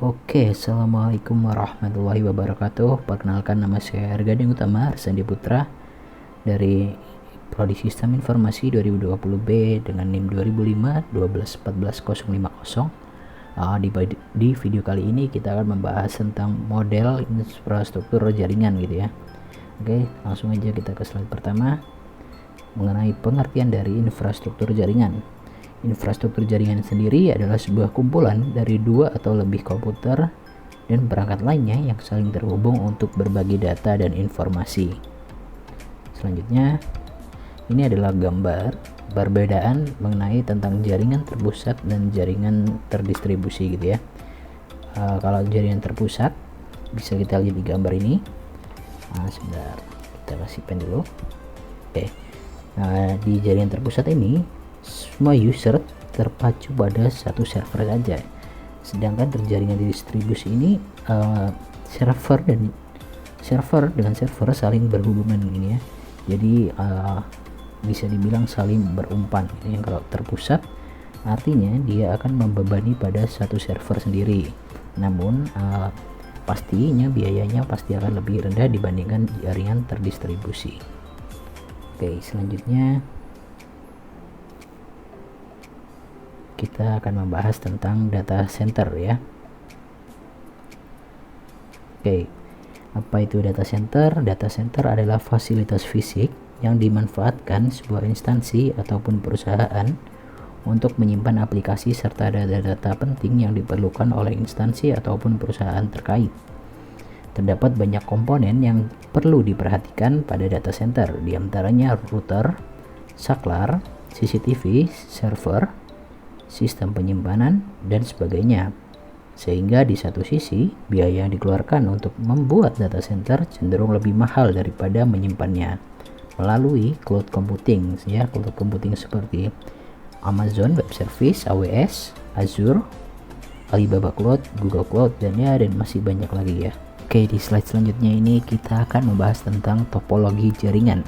Oke, assalamualaikum warahmatullahi wabarakatuh. Perkenalkan, nama saya Argading Utama Arsandi Putra dari Prodi Sistem Informasi 2020B dengan NIM 2005-12-14-050. Di video kali ini kita akan membahas tentang model infrastruktur jaringan gitu ya. Oke, langsung aja kita ke slide pertama mengenai pengertian dari infrastruktur jaringan. Infrastruktur jaringan sendiri adalah sebuah kumpulan dari dua atau lebih komputer dan perangkat lainnya yang saling terhubung untuk berbagi data dan informasi. Selanjutnya, ini adalah gambar perbedaan mengenai tentang jaringan terpusat dan jaringan terdistribusi gitu ya. Kalau jaringan terpusat bisa kita lihat di gambar ini. Sebentar, kita kasih pen dulu. Oke. Di jaringan terpusat ini semua user terpacu pada satu server saja, sedangkan terjaringan di distribusi ini server dengan server saling berhubungan ini ya. Jadi bisa dibilang saling berumpan. Yang kalau terpusat artinya dia akan membebani pada satu server sendiri, namun pastinya biayanya pasti akan lebih rendah dibandingkan jaringan terdistribusi. Oke, selanjutnya kita akan membahas tentang data center ya. Oke, apa itu data center? Data center adalah fasilitas fisik yang dimanfaatkan sebuah instansi ataupun perusahaan untuk menyimpan aplikasi serta data-data penting yang diperlukan oleh instansi ataupun perusahaan terkait. Terdapat banyak komponen yang perlu diperhatikan pada data center, diantaranya router, saklar, CCTV, server, sistem penyimpanan, dan sebagainya. Sehingga di satu sisi, biaya yang dikeluarkan untuk membuat data center cenderung lebih mahal daripada menyimpannya melalui cloud computing ya. Cloud computing seperti Amazon Web Service, AWS, Azure, Alibaba Cloud, Google Cloud, dan masih banyak lagi ya. Oke, di slide selanjutnya ini kita akan membahas tentang topologi jaringan.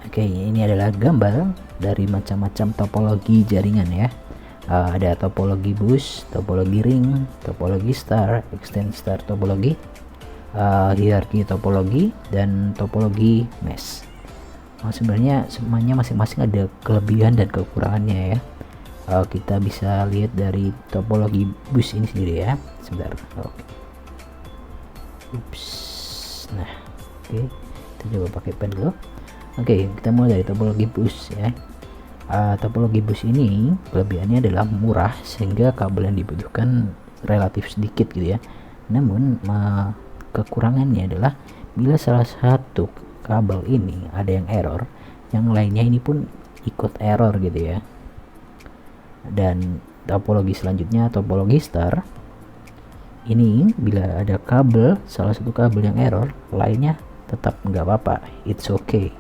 Oke, ini adalah gambar dari macam-macam topologi jaringan ya. Ada topologi bus, topologi ring, topologi star, extend star topologi, hierarki topologi, dan topologi mesh. Sebenarnya semuanya masing-masing ada kelebihan dan kekurangannya ya. Kita bisa lihat dari topologi bus ini sendiri ya. Sebentar. Oke. Nah, oke. Kita coba pakai pen dulu. Oke, kita mulai dari topologi bus ya. Topologi bus ini kelebihannya adalah murah sehingga kabel yang dibutuhkan relatif sedikit gitu ya. Namun kekurangannya adalah bila salah satu kabel ini ada yang error, yang lainnya ini pun ikut error gitu ya. Dan topologi selanjutnya, topologi star, ini bila ada kabel, salah satu kabel yang error, lainnya tetap nggak apa-apa, it's okay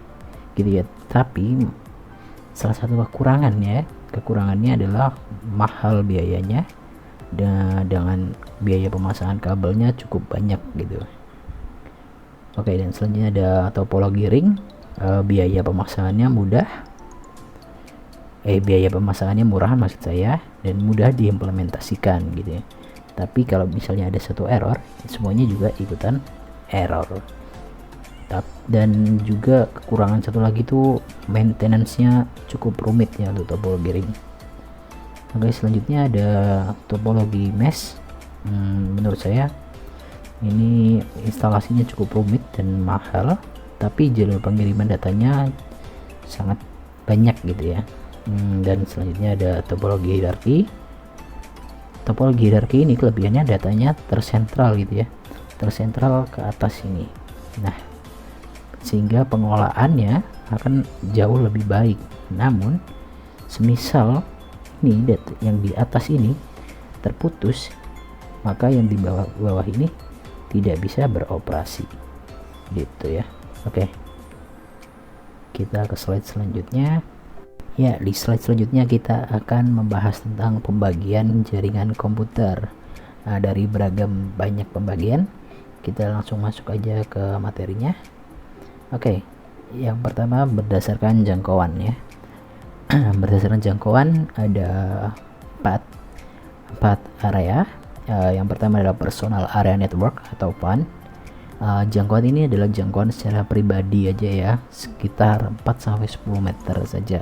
gitu ya. Tapi salah satu kekurangannya adalah mahal biayanya, dan dengan biaya pemasangan kabelnya cukup banyak gitu. Oke, dan selanjutnya ada topologi ring. Biaya pemasangannya murah maksud saya, dan mudah diimplementasikan gitu ya. Tapi kalau misalnya ada satu error, semuanya juga ikutan error. Dan juga kekurangan satu lagi tuh maintenance-nya cukup rumit ya untuk topologi ring. Oke, selanjutnya ada topologi mesh. Menurut saya ini instalasinya cukup rumit dan mahal, tapi jalur pengiriman datanya sangat banyak gitu ya. Dan selanjutnya ada topologi hierarki. Topologi hierarki ini kelebihannya datanya tersentral gitu ya, tersentral ke atas ini. Nah, sehingga pengelolaannya akan jauh lebih baik. Namun semisal ini data yang di atas ini terputus, maka yang di bawah ini tidak bisa beroperasi gitu ya. Oke, kita ke slide selanjutnya ya. Di slide selanjutnya kita akan membahas tentang pembagian jaringan komputer. Dari beragam banyak pembagian, kita langsung masuk aja ke materinya. Oke, yang pertama berdasarkan jangkauan ya. Berdasarkan jangkauan ada 4 area. Yang pertama adalah personal area network atau PAN. Jangkauan ini adalah jangkauan secara pribadi aja ya, sekitar 4-10 meter saja.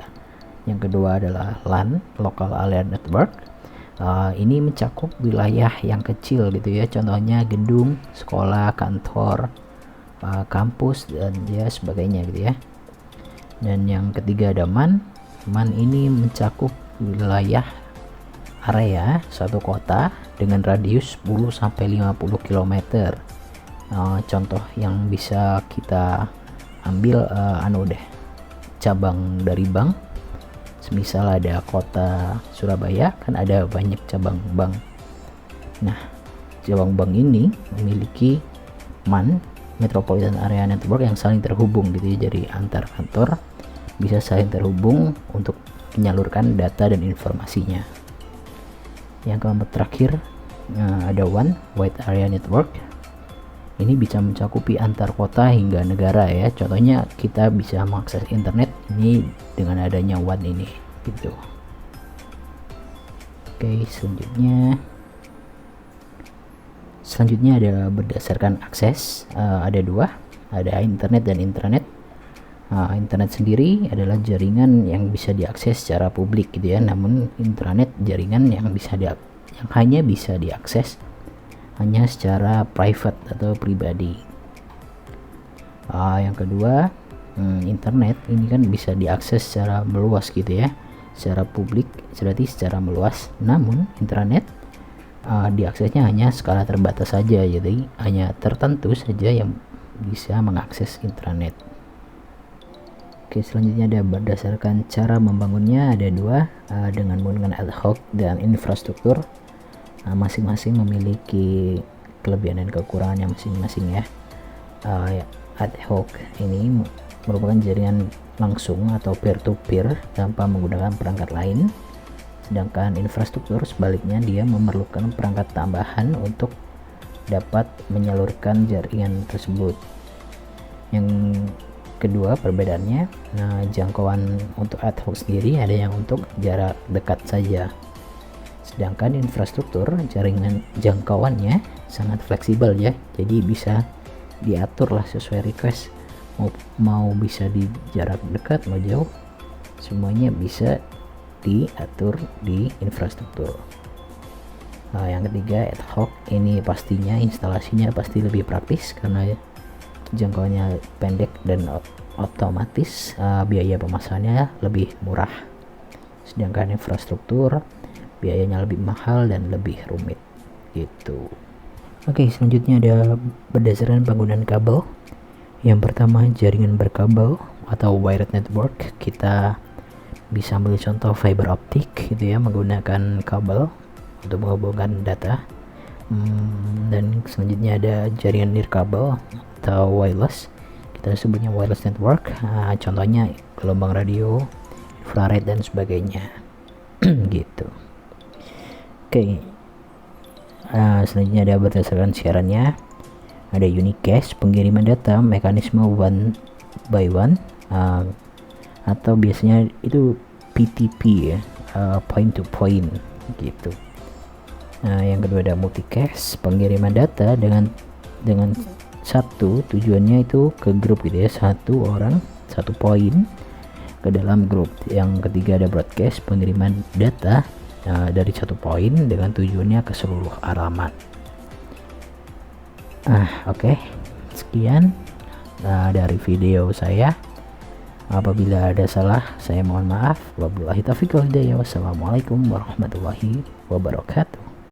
Yang kedua adalah LAN, local area network. Ini mencakup wilayah yang kecil gitu ya, contohnya gedung, sekolah, kantor, kampus dan ya sebagainya gitu ya. Dan yang ketiga ada MAN. MAN ini mencakup wilayah area satu kota dengan radius 10-50 km. Contoh yang bisa kita ambil cabang dari bank. Semisal ada kota Surabaya, kan ada banyak cabang bank. Nah, cabang bank ini memiliki MAN, Metropolitan Area Network, yang saling terhubung gitu ya. Jadi antar kantor bisa saling terhubung untuk menyalurkan data dan informasinya. Yang keempat terakhir ada WAN, Wide Area Network. Ini bisa mencakupi antar kota hingga negara ya. Contohnya kita bisa mengakses internet ini dengan adanya WAN ini gitu. Oke, selanjutnya ada berdasarkan akses. Ada dua, ada internet dan intranet. Internet sendiri adalah jaringan yang bisa diakses secara publik gitu ya. Namun intranet jaringan yang hanya bisa diakses hanya secara private atau pribadi. Yang kedua, internet ini kan bisa diakses secara meluas gitu ya, secara publik, berarti secara meluas. Namun intranet diaksesnya hanya skala terbatas saja, jadi hanya tertentu saja yang bisa mengakses intranet. Oke, selanjutnya ada berdasarkan cara membangunnya, ada dua, dengan menggunakan ad hoc dan infrastruktur. Masing-masing memiliki kelebihan dan kekurangannya masing-masing ya. Ad hoc ini merupakan jaringan langsung atau peer-to-peer tanpa menggunakan perangkat lain, sedangkan infrastruktur sebaliknya dia memerlukan perangkat tambahan untuk dapat menyalurkan jaringan tersebut. Yang kedua perbedaannya, jangkauan untuk ad hoc sendiri ada yang untuk jarak dekat saja, sedangkan infrastruktur jaringan jangkauannya sangat fleksibel ya, jadi bisa diatur lah sesuai request, mau bisa di jarak dekat mau jauh, semuanya bisa diatur di infrastruktur. Yang ketiga ad hoc, ini pastinya instalasinya pasti lebih praktis karena jangkauannya pendek dan otomatis, biaya pemasangannya lebih murah, sedangkan infrastruktur biayanya lebih mahal dan lebih rumit gitu. Oke, selanjutnya ada berdasarkan penggunaan kabel. Yang pertama jaringan berkabel atau wired network. Kita bisa ambil contoh fiber optic gitu ya, menggunakan kabel untuk menghubungkan data. Dan selanjutnya ada jaringan nirkabel atau wireless, kita sebutnya wireless network. Contohnya gelombang radio, infrared dan sebagainya gitu. Oke, selanjutnya ada berdasarkan siarannya, ada unicast, pengiriman data, mekanisme one by one, atau biasanya itu PTP ya, point to point gitu. Yang kedua ada multicast, pengiriman data dengan satu tujuannya itu ke grup gitu ya, satu orang satu poin ke dalam grup. Yang ketiga ada broadcast, pengiriman data dari satu poin dengan tujuannya ke seluruh alamat. Oke, sekian dari video saya. Apabila ada salah, saya mohon maaf. Wabillahi taufiq wal hidayah. Wassalamualaikum warahmatullahi wabarakatuh.